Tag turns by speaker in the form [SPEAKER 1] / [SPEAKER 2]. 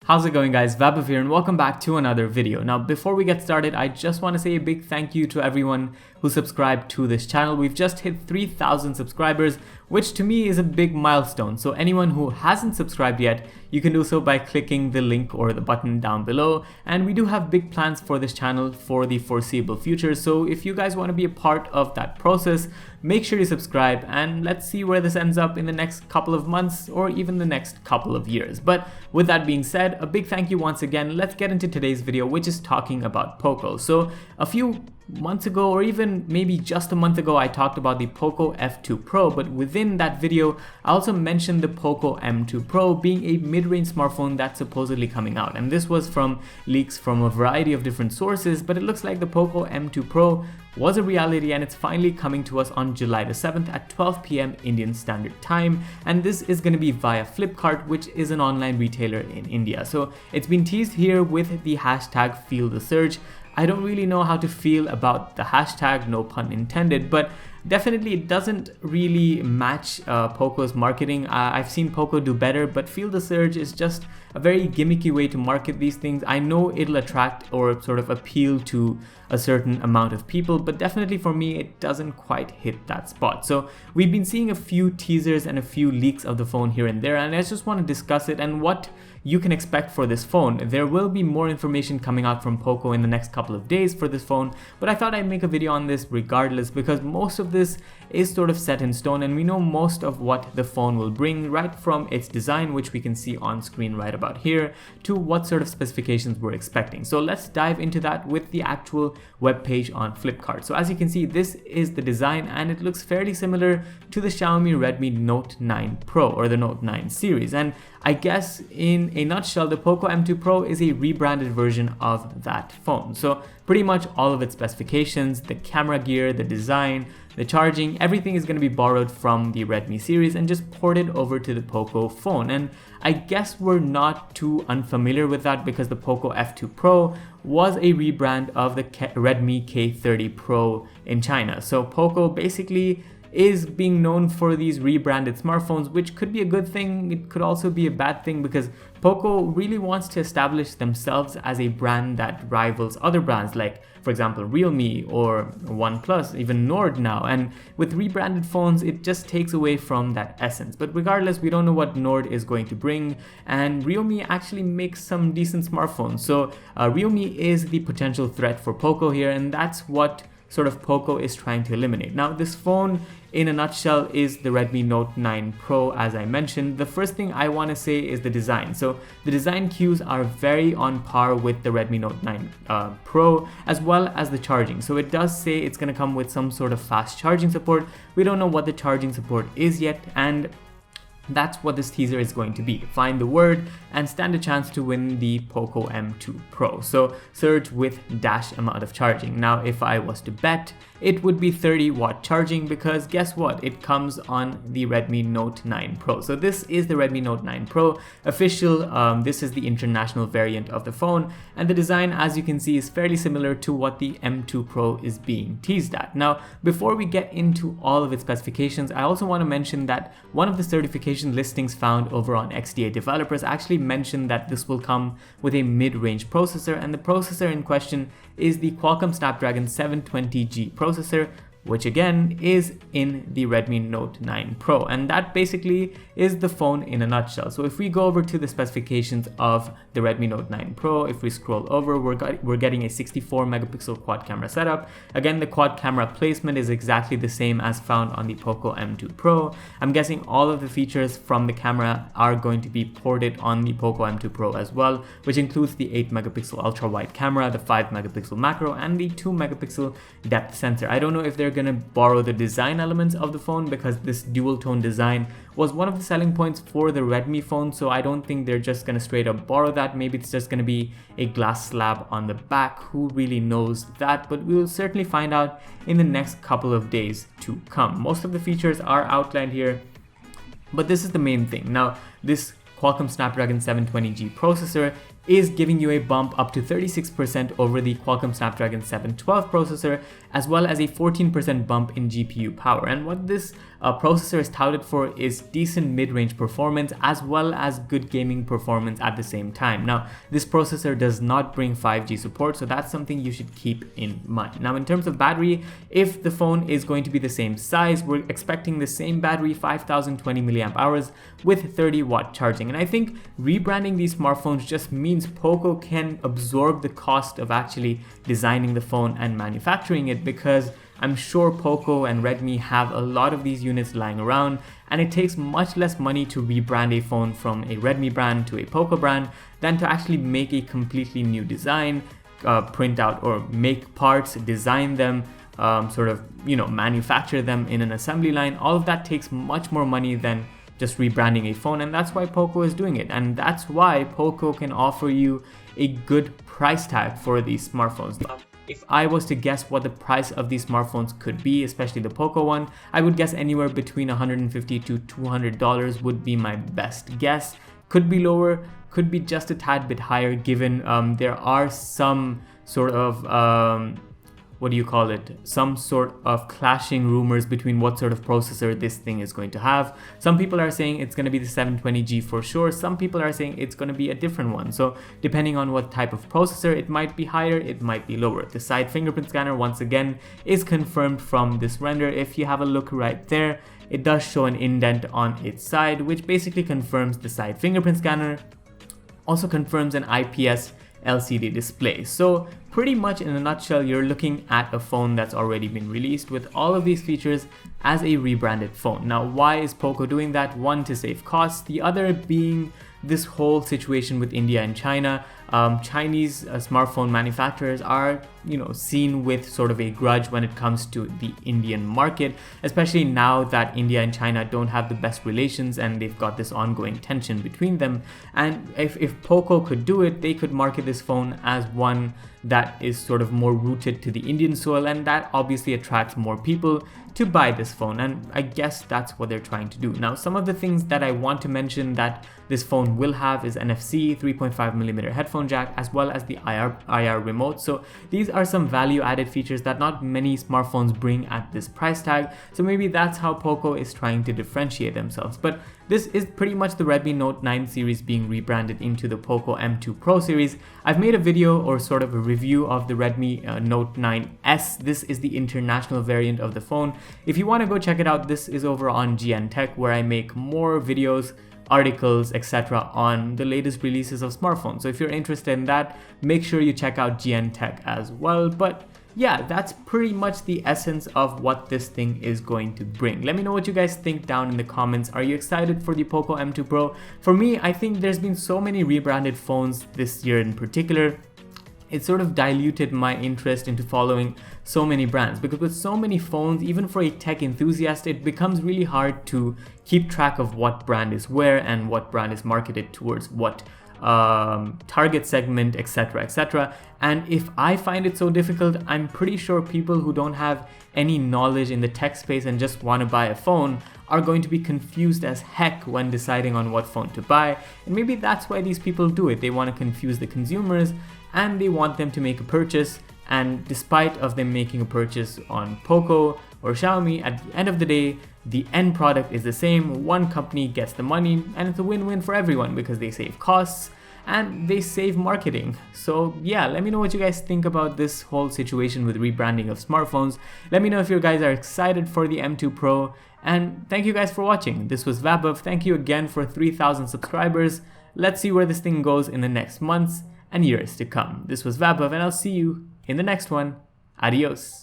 [SPEAKER 1] How's it going, guys? Vaibhav here and welcome back to another video. Now, before we get started, I just want to say a big thank you to everyone who subscribed to this channel. We've just hit 3,000 subscribers, which to me is a big milestone. So anyone who hasn't subscribed yet, you can do so by clicking the link or the button down below. And we do have big plans for this channel for the foreseeable future. So if you guys want to be a part of that process, make sure you subscribe and let's see where this ends up in the next couple of months or even the next couple of years. But with that being said, a big thank you once again. Let's get into today's video, which is talking about Poco. So a few months ago, or even maybe just a month ago, I talked about the Poco F2 Pro, but within that video I also mentioned the Poco M2 Pro being a mid-range smartphone that's supposedly coming out, and this was from leaks from a variety of different sources. But it looks like the Poco M2 Pro was a reality, and it's finally coming to us on July the 7th at 12 p.m. Indian Standard Time, and this is going to be via Flipkart, which is an online retailer in India. So it's been teased here with the hashtag Feel the Surge. I don't really know how to feel about the hashtag, no pun intended, but definitely it doesn't really match Poco's marketing. I've seen Poco do better, but Feel the Surge is just a very gimmicky way to market these things. I know it'll attract or sort of appeal to a certain amount of people, but definitely for me it doesn't quite hit that spot. So we've been seeing a few teasers and a few leaks of the phone here and there, and I just want to discuss it and what you can expect for this phone. There will be more information coming out from Poco in the next couple of days for this phone, but I thought I'd make a video on this regardless because most of this is sort of set in stone and we know most of what the phone will bring, right from its design, which we can see on screen right about here, to what sort of specifications we're expecting. So let's dive into that with the actual web page on Flipkart. So as you can see, this is the design and it looks fairly similar to the Xiaomi Redmi Note 9 Pro or the Note 9 series. And I guess in a nutshell, the Poco M2 Pro is a rebranded version of that phone. So pretty much all of its specifications, the camera gear, the design, the charging, everything is going to be borrowed from the Redmi series and just ported over to the Poco phone. And I guess we're not too unfamiliar with that because the Poco F2 Pro was a rebrand of the Redmi K30 Pro in China. So Poco basically is being known for these rebranded smartphones, which could be a good thing. It could also be a bad thing because Poco really wants to establish themselves as a brand that rivals other brands like, for example, Realme or OnePlus, even Nord now. And with rebranded phones, it just takes away from that essence. But regardless, we don't know what Nord is going to bring, and Realme actually makes some decent smartphones. So Realme is the potential threat for Poco here, and that's what sort of Poco is trying to eliminate. Now, this phone in a nutshell is the Redmi Note 9 Pro, as I mentioned. The first thing I want to say is the design. So the design cues are very on par with the Redmi Note 9 Pro, as well as the charging. So it does say it's going to come with some sort of fast charging support. We don't know what the charging support is yet, and that's what this teaser is going to be. Find the word and stand a chance to win the Poco M2 Pro. So surge with dash amount of charging. Now, if I was to bet, it would be 30-watt charging because guess what? It comes on the Redmi Note 9 Pro. So this is the Redmi Note 9 Pro official. This is the international variant of the phone, and the design, as you can see, is fairly similar to what the M2 Pro is being teased at. Now, before we get into all of its specifications, I also want to mention that one of the certification listings found over on XDA developers actually mentioned that this will come with a mid-range processor, and the processor in question is the Qualcomm Snapdragon 720G processor, which again is in the Redmi Note 9 Pro, and that basically is the phone in a nutshell. So if we go over to the specifications of the Redmi Note 9 Pro, if we scroll over, we're getting a 64 megapixel quad camera setup. Again, the quad camera placement is exactly the same as found on the Poco M2 Pro. I'm guessing all of the features from the camera are going to be ported on the Poco M2 Pro as well, which includes the 8 megapixel ultra wide camera, the 5 megapixel macro, and the 2 megapixel depth sensor. I don't know if they're going to borrow the design elements of the phone because this dual tone design was one of the selling points for the Redmi phone, so I don't think they're just going to straight up borrow that. Maybe it's just going to be a glass slab on the back. Who really knows that? But we'll certainly find out in the next couple of days to come. Most of the features are outlined here, but this is the main thing. Now, this Qualcomm Snapdragon 720G processor is giving you a bump up to 36% over the Qualcomm Snapdragon 712 processor, as well as a 14% bump in GPU power. And what this processor is touted for is decent mid-range performance as well as good gaming performance at the same time. Now, this processor does not bring 5G support, so that's something you should keep in mind. Now, in terms of battery, if the phone is going to be the same size, we're expecting the same battery, 5020 milliamp hours with 30-watt charging. And I think rebranding these smartphones just means Poco can absorb the cost of actually designing the phone and manufacturing it, because I'm sure Poco and Redmi have a lot of these units lying around, and it takes much less money to rebrand a phone from a Redmi brand to a Poco brand than to actually make a completely new design, print out or make parts, design them, manufacture them in an assembly line. All of that takes much more money than just rebranding a phone, and that's why Poco is doing it, and that's why Poco can offer you a good price tag for these smartphones. If I was to guess what the price of these smartphones could be, especially the Poco one, I would guess anywhere between $150 to $200 would be my best guess. Could be lower, could be just a tad bit higher, given there are some sort of some sort of clashing rumors between what sort of processor this thing is going to have. Some people are saying it's going to be the 720G for sure. Some people are saying it's going to be a different one. So depending on what type of processor, it might be higher, it might be lower. The side fingerprint scanner, once again, is confirmed from this render. If you have a look right there, it does show an indent on its side, which basically confirms the side fingerprint scanner. Also confirms an IPS LCD display. So pretty much in a nutshell, you're looking at a phone that's already been released with all of these features as a rebranded phone. Now, why is Poco doing that? One, to save costs, the other being this whole situation with India and China. Chinese smartphone manufacturers are, seen with sort of a grudge when it comes to the Indian market, especially now that India and China don't have the best relations and they've got this ongoing tension between them. And if Poco could do it, they could market this phone as one that is sort of more rooted to the Indian soil, and that obviously attracts more people to buy this phone, and I guess that's what they're trying to do. Now, some of the things that I want to mention that this phone will have is NFC, 3.5mm headphone jack, as well as the IR remote. So these are some value added features that not many smartphones bring at this price tag, so maybe that's how Poco is trying to differentiate themselves. But this is pretty much the Redmi Note 9 series being rebranded into the Poco M2 Pro series. I've made a video or sort of a review of the Redmi Note 9S. This is the international variant of the phone. If you want to go check it out, this is over on GN Tech, where I make more videos, articles, etc. on the latest releases of smartphones. So if you're interested in that, make sure you check out GN Tech as well. But yeah, that's pretty much the essence of what this thing is going to bring. Let me know what you guys think down in the comments. Are you excited for the Poco M2 Pro? For me, I think there's been so many rebranded phones this year in particular. It sort of diluted my interest into following so many brands, because with so many phones, even for a tech enthusiast, it becomes really hard to keep track of what brand is where and what brand is marketed towards what target segment, etc, etc. And if I find it so difficult, I'm pretty sure people who don't have any knowledge in the tech space and just want to buy a phone are going to be confused as heck when deciding on what phone to buy. And maybe that's why these people do it. They want to confuse the consumers and they want them to make a purchase, and despite of them making a purchase on Poco or Xiaomi, at the end of the day, the end product is the same. One company gets the money and it's a win-win for everyone because they save costs and they save marketing. So yeah, let me know what you guys think about this whole situation with rebranding of smartphones. Let me know if you guys are excited for the M2 Pro, and thank you guys for watching. This was Vaibhav. Thank you again for 3,000 subscribers. Let's see where this thing goes in the next months and years to come. This was Vaibhav, and I'll see you in the next one. Adios.